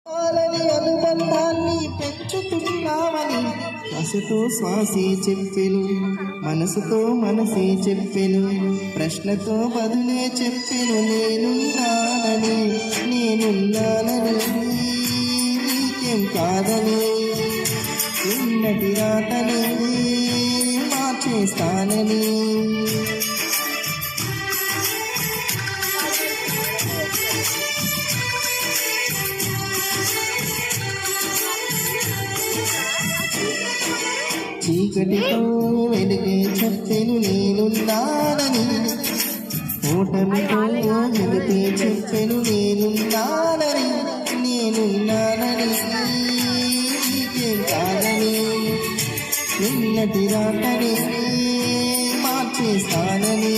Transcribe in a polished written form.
కాలని అనుబంధాన్ని పెంచుతున్నామని శ్వాసతో శ్వాసే చెప్పెను, మనసుతో మనసే చెప్పెను, ప్రశ్నతో బదులే చెప్పెను. నేనున్నానని నీకేం కాదని, నిన్నటి రాతని మార్చేస్తానని. చీకటితో వెలుగే చెప్పెను నేనున్నానని, ఓటమితో వెలుగే చెప్పెను నేనున్నానని. నీకేం కాదని, నిన్నటి రాతని మార్చేస్తానని.